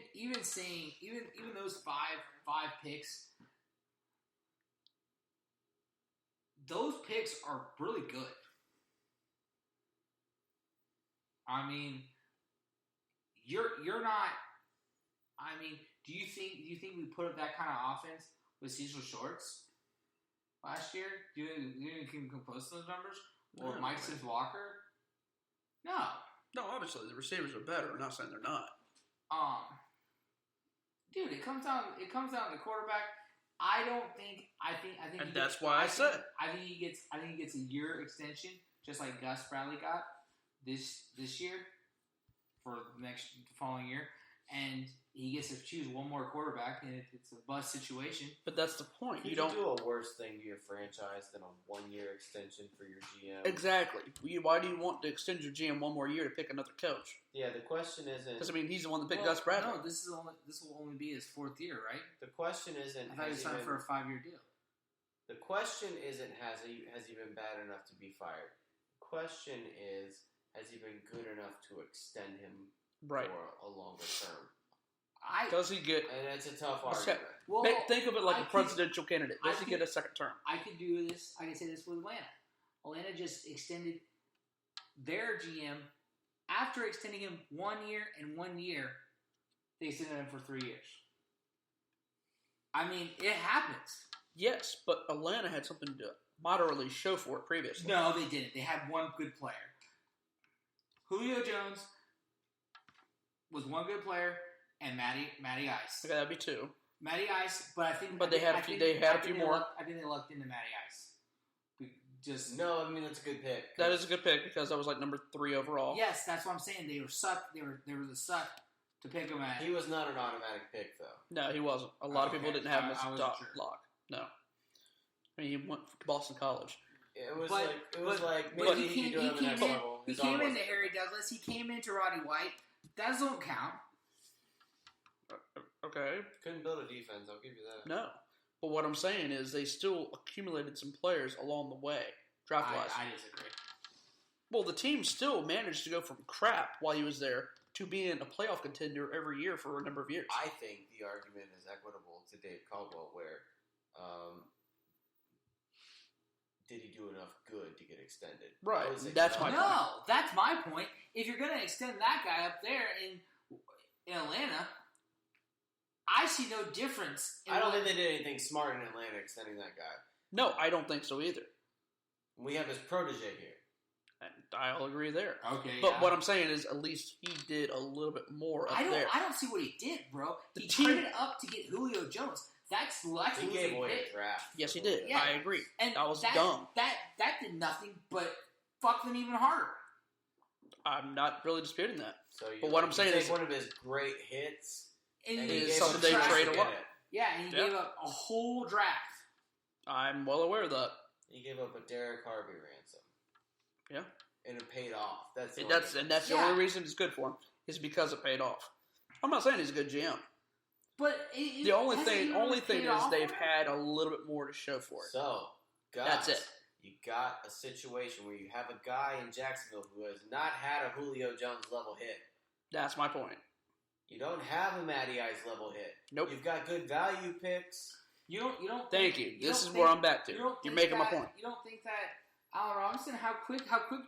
saying even those five picks, those picks are really good. I mean, you're not. I mean, do you think we put up that kind of offense with Cecil Shorts last year? Do you think we can post those numbers? Or No, Mike Sims Walker? No. No, obviously the receivers are better. I'm not saying they're not. Dude, it comes down to the quarterback. I think And that's why I said I think he gets a year extension, just like Gus Bradley got this year for the following year, and he gets to choose one more quarterback, and it's a bust situation. But that's the point. You don't do a worse thing to your franchise than a 1-year extension for your GM. Exactly. Why do you want to extend your GM one more year to pick another coach? Yeah, the question isn't. Because I mean, he's the one that picked Gus Bradley. No, this will only be his 4th year, right? The question isn't. I thought he signed for a 5-year deal. The question isn't has he been bad enough to be fired. The question is, has he been good enough to extend him for a longer term? Does he get? And it's a tough argument. Well, think of it like a presidential candidate. Does he get a second term? I could do this. I can say this with Atlanta. Atlanta just extended their GM after extending him 1 year and 1 year. They extended him for 3 years. I mean, it happens. Yes, but Atlanta had something to moderately show for it previously. No, they didn't. They had one good player. Julio Jones was one good player, and Matty Ice. Okay, that'd be 2. Matty Ice, but I think. But they had a few more. I think they lucked into Matty Ice. No, I mean that's a good pick. That is a good pick because that was like number 3 overall. Yes, that's what I'm saying. They were suck. They were the suck to pick him at. He was not an automatic pick though. No, he wasn't. A lot of people didn't have him as wasn't top sure. lock. No, I mean he went to Boston College. It was But maybe he he could do it on the next level. He came into Harry Douglas. He came into Roddy White. That doesn't count. Okay. Couldn't build a defense. I'll give you that. No, but what I'm saying is they still accumulated some players along the way, draft-wise. I disagree. Well, the team still managed to go from crap while he was there to being a playoff contender every year for a number of years. I think the argument is equitable to Dave Caldwell, where did he do enough good to get extended? Right. I would say That's my point. No, that's my point. If you're going to extend that guy up there in Atlanta, I see no difference. I don't think they did anything smart in Atlanta extending that guy. No, I don't think so either. We have his protege here. And I'll agree there. Okay, But what I'm saying is at least he did a little bit more up there. I don't see what he did, bro. The He team- traded up to get Julio Jones. That's He gave away a draft. Yes, he did. Yeah. I agree. And that was dumb. That did nothing but fuck them even harder. I'm not really disputing that. So But what I'm saying take is- one of his great hits. And And he he is gave something up they draft trade to a get lot. it. yeah, and he Yeah. gave up a whole draft. I'm well aware of that. He gave up a Derek Harvey ransom. Yeah. And it paid off. That's the That's the Yeah. only reason it's good for him is because it paid off. I'm not saying he's a good GM. But The only has it thing really is paid off they've for him? had a little bit more to show for it. So, guys, That's it. You got a situation where you have a guy in Jacksonville who has not had a Julio Jones level hit. That's my point. You don't have a Matty Ice level hit. Nope. You've got good value picks. You don't. Thank think, you. This don't is where think- I'm back to. you don't You're think making my that- point. You don't think that Allen Robinson? How quick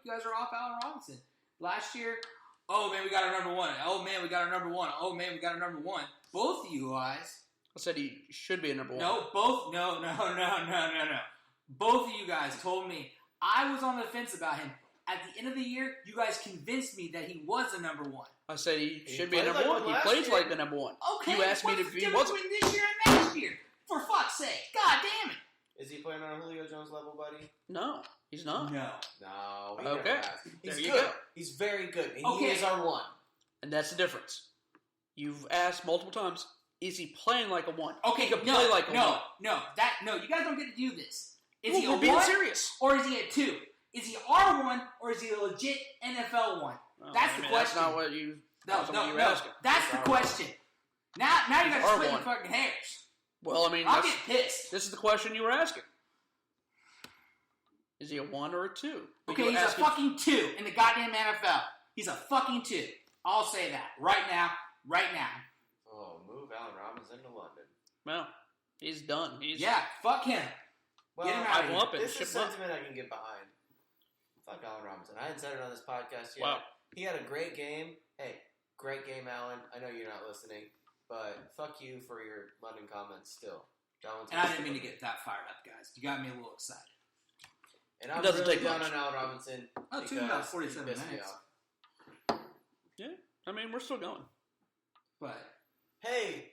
you guys are off Allen Robinson? Last year, oh man, we got our number one. Oh man, we got our number one. Oh man, we got our number one. Both of you guys. I said he should be a number one. No, both. No. Both of you guys told me I was on the fence about him. At the end of the year, you guys convinced me that he was the number one. I said he should be played number like one. one He last plays year. like the number one. Okay, You asked me what's if the he difference wasn't. between this year and last year? For fuck's sake. God damn it. Is he playing on a Julio Jones level, buddy? No, he's not. No. No. He Okay. never has. He's There you good. go. He's very good. And Okay. he is our one. And that's the difference. You've asked multiple times, is he playing like a one? Okay, he can no, play like a no, one. no, you guys don't get to do this. Is Well, he we're a being 1 serious. or is he a 2? Is he R1 or is he a legit NFL 1? Oh, That's I the mean, question. That's not what you. That's not what you were asking. That's the question. Now you He's guys are splitting R1. fucking hairs. Well, I mean, I'll that's, get pissed. this is the question you were asking. Is he a 1 or a 2? But Okay, you were he's asking- a fucking 2 in the goddamn NFL. He's a fucking 2. I'll say that right now. Oh, move Allen Robinson to London. Well, he's done. He's Yeah, fuck him. Well, Get him out I of here. lump it. this Ship is him up. sentiment I can get behind. Fuck Allen Robinson. I hadn't said it on this podcast yet. Wow. He had a great game. Hey, great game, Allen. I know you're not listening, but fuck you for your London comments still. And I didn't mean to get that fired up, guys. You got me a little excited. And I'm It doesn't really take down much. on Allen Robinson. Oh, because 2 minutes, he 47 pissed me minutes. off. Yeah, I mean, we're still going. But Hey,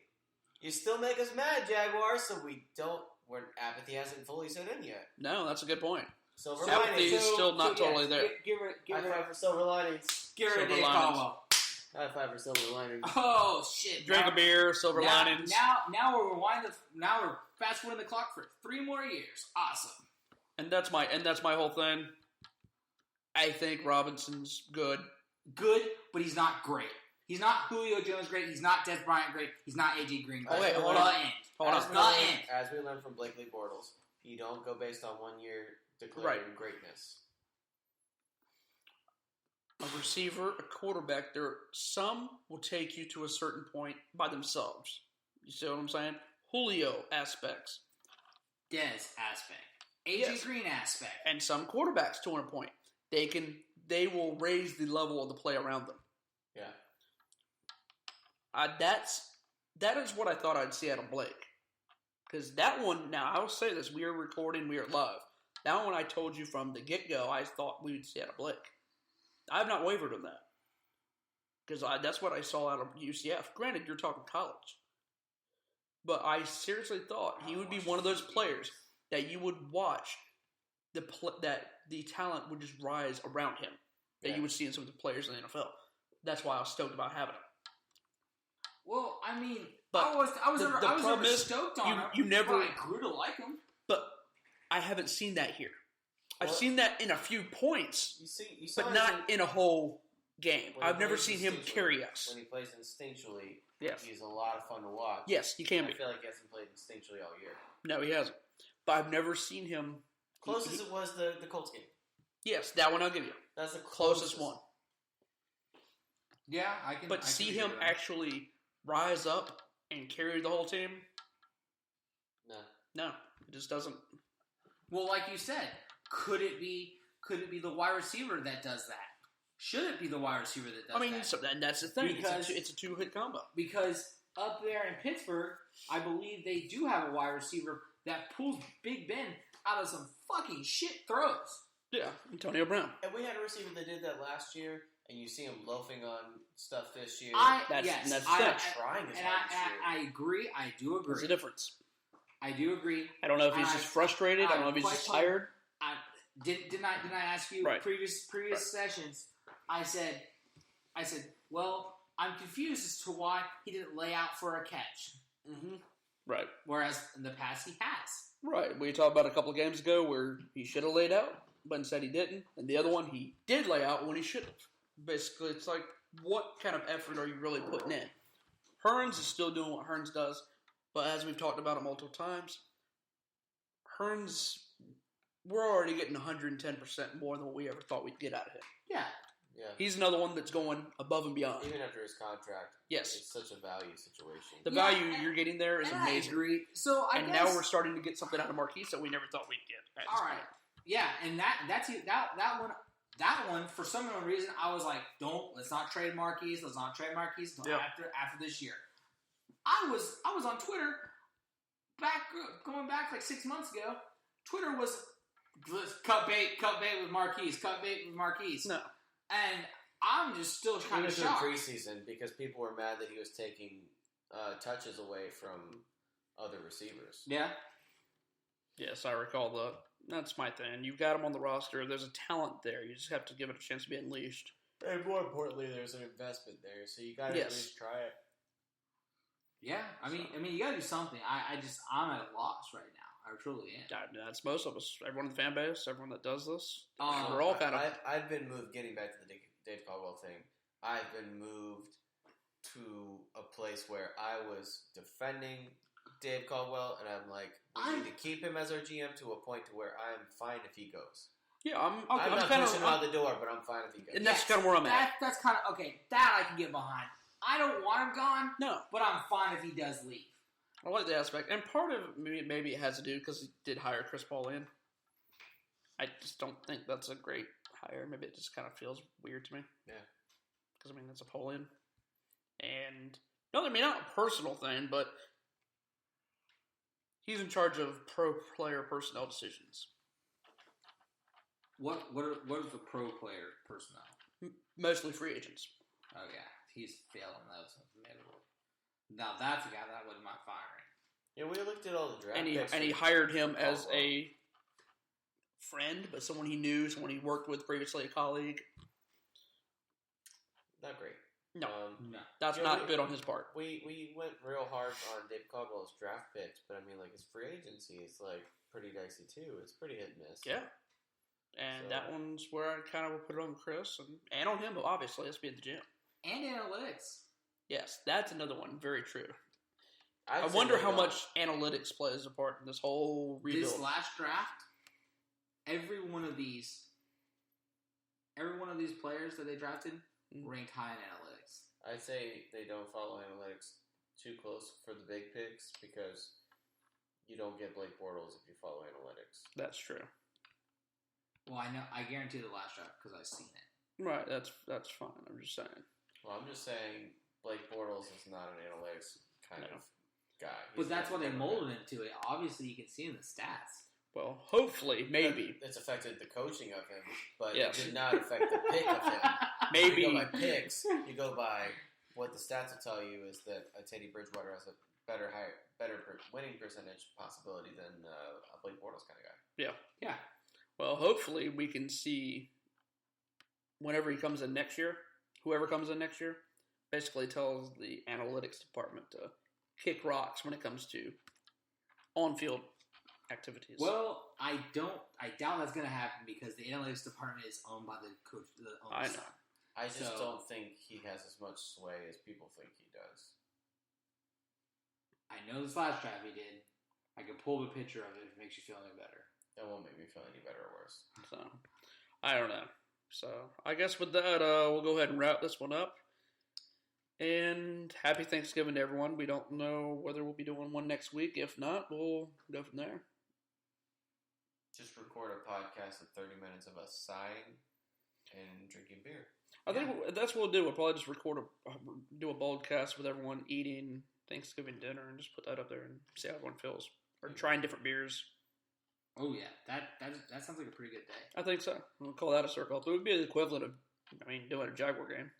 you still make us mad, Jaguars, so apathy hasn't fully set in yet. No, that's a good point. Silver Apathy linings. is still not totally there. Give High five for silver linings. rid of Silver Dave linings. Caldwell. High five for silver linings. Oh shit! Drink a beer, silver linings. Now we're fast forwarding the clock for 3 more years. Awesome. And that's my whole thing. I think Robinson's good. Good, but he's not great. He's not Julio Jones great. He's not Des Bryant great. He's not AJ Green great. Okay, hold The on. end. Hold As on. we The learned- end. As we learned from Blakely Bortles, you don't go based on 1 year declaring greatness. A receiver, a quarterback, some will take you to a certain point by themselves. You see what I'm saying? Julio aspects. Des aspect. AJ Yes. Green aspect. And some quarterbacks to a point. They will raise the level of the play around them. Yeah. That is what I thought I'd see out of Blake. Because that one, now I will say this, we are recording, we are live. That one I told you from the get-go, I thought we would see out of Blake. I have not wavered on that. Because that's what I saw out of UCF. Granted, you're talking college. But I seriously thought he would be one of those players that you would watch, that the talent would just rise around him. That Yeah. you would see in some of the players in the NFL. That's why I was stoked about having him. Well, I mean, But I was the never problem is, stoked on him. you never- but I grew to like him. But I haven't seen that here. I've Well- seen that in a few points, You saw but him not in a whole game. when he I've never plays seen him instinctually. carry us. When he plays instinctually, Yes. he's a lot of fun to watch. Yes, he can I be. feel like he hasn't played instinctually all year. No, he hasn't. But I've never seen him. Closest it was the Colts game. Yes, that one I'll give you. That's the Closest one. Yeah, I can. But I can see agree him with that. actually rise up and carry the whole team? No. No, it just doesn't. Well, like you said, could it be the wide receiver that does that? Should it be the wide receiver that does I mean, that? so, and that's the thing. Because- It's a two-hit combo. Because up there in Pittsburgh, I believe they do have a wide receiver that pulls Big Ben out of some fucking shit throws. Yeah, Antonio Brown. And we had a receiver that did that last year, and you see him loafing on stuff this year. That's yes, the I, thing. I- trying his and hard this year. I agree. I do There's a agree. difference. I do agree. I don't know if he's And just frustrated. I don't know if he's just tired. Didn't I ask you Right. previous sessions? I said, well, I'm confused as to why he didn't lay out for a catch. Mm-hmm. Right. Whereas in the past he has. Right. We talked about a couple of games ago where he should have laid out, but instead he didn't. And the other one, he did lay out when he should have. Basically, it's like, what kind of effort are you really putting in? Hearns is still doing what Hearns does, but as we've talked about it multiple times, Hearns, we're already getting 110% more than what we ever thought we'd get out of him. Yeah. Yeah. He's another one that's going above and beyond. Even after his contract, Yes. it's such a value situation. The Yeah, value you're getting there is And I amazing. agree. So I And guess, now we're starting to get something out of Marquise that we never thought we'd get. At this all right. point. Yeah, and that one for some reason I was like, let's not trade Marquise until Yeah. after this year. I was on Twitter going back like 6 months ago. Twitter was cut bait with Marquise, No. And I'm just still kind of He was shocked. in preseason because people were mad that he was taking touches away from other receivers. Yeah. Yes, I recall that. That's my thing. You've got him on the roster. There's a talent there. You just have to give it a chance to be unleashed. And more importantly, there's an investment there, so you gotta at least try it. Yeah, I mean, you gotta do something. I'm at a loss right now. I truly am. I mean, that's most of us. Everyone in the fan base, everyone that does this. Um, we're all kind of. I've been moved. Getting back to the Dave Caldwell thing, I've been moved to a place where I was defending Dave Caldwell, and I'm like, we need to keep him as our GM to a point to where I'm fine if he goes. Yeah, I'm not pushing him out the door, but I'm fine if he goes. And that's kind of where I'm at. That's kind of okay. That I can get behind. I don't want him gone. No, but I'm fine if he does leave. I like the aspect, and part of it maybe it has to do because he did hire Chris Paul in. I just don't think that's a great hire. Maybe it just kind of feels weird to me. Yeah, because I mean that's a Paul in, and no, I mean not a personal thing, but he's in charge of pro player personnel decisions. What is the pro player personnel? Mostly free agents. Oh yeah, he's failing those. Now that's a guy that I wouldn't mind firing. Yeah, we looked at all the draft picks. And he hired him as a friend, but someone he knew, someone he worked with previously, a colleague. Not great. No. That's not good on his part. We went real hard on Dave Caldwell's draft picks, but I mean, like, his free agency is, like, pretty dicey, too. It's pretty hit and miss. Yeah. And that one's where I kind of will put it on Chris and on him, obviously, let's be at the gym. And analytics. Yes, that's another one. Very true. I wonder how much analytics plays a part in this whole rebuild. This last draft, every one of these players that they drafted ranked high in analytics. I'd say they don't follow analytics too close for the big picks because you don't get Blake Bortles if you follow analytics. That's true. Well, I know. I guarantee the last draft because I've seen it. Right. That's fine. I'm just saying. Well, I'm just saying Blake Bortles is not an analytics kind of guy. But that's why they molded him to it. Obviously, you can see in the stats. Well, hopefully, maybe. It's affected the coaching of him, but yes. It did not affect the pick of him. Maybe. You go by picks. You go by what the stats will tell you is that Teddy Bridgewater has a better winning percentage possibility than a Blake Bortles kind of guy. Yeah. Yeah. Well, hopefully we can see whenever he comes in next year, whoever comes in next year, basically tells the analytics department to kick rocks when it comes to on-field activities. Well, I doubt that's going to happen because the analytics department is owned by the coach. I know. I just don't think he has as much sway as people think he does. I know this last draft he did. I can pull the picture of it if it makes you feel any better. That won't make me feel any better or worse. So, I don't know. So, I guess with that, we'll go ahead and wrap this one up. And happy Thanksgiving to everyone. We don't know whether we'll be doing one next week. If not, we'll go from there. Just record a podcast of 30 minutes of us sighing and drinking beer. I think that's what we'll do. We'll probably just do a podcast with everyone eating Thanksgiving dinner and just put that up there and see how everyone feels. Or trying different beers. Oh, yeah. That sounds like a pretty good day. I think so. We'll call that a circle. It would be the equivalent of, doing a Jaguar game.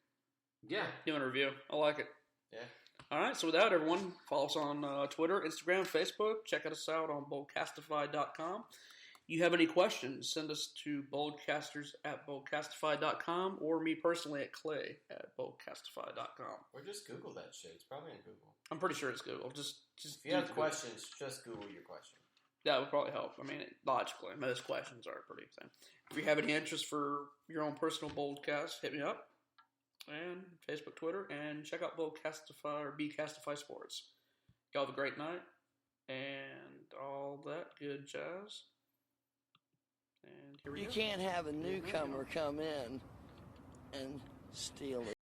Yeah. Doing a review. I like it. Yeah. All right. So with that, everyone, follow us on Twitter, Instagram, Facebook. Check us out on boldcastify.com. You have any questions, send us to boldcasters@boldcastify.com or me personally at clay@boldcastify.com. Or just Google that shit. It's probably on Google. I'm pretty sure it's Google. Just if you have questions, just Google your question. That would probably help. Logically, most questions are pretty same. If you have any interest for your own personal Boldcast, hit me up. And Facebook, Twitter, and check out Boldcastify or Bcastify Sports. Y'all have a great night and all that good jazz. And here we go. You can't have a newcomer come in and steal it.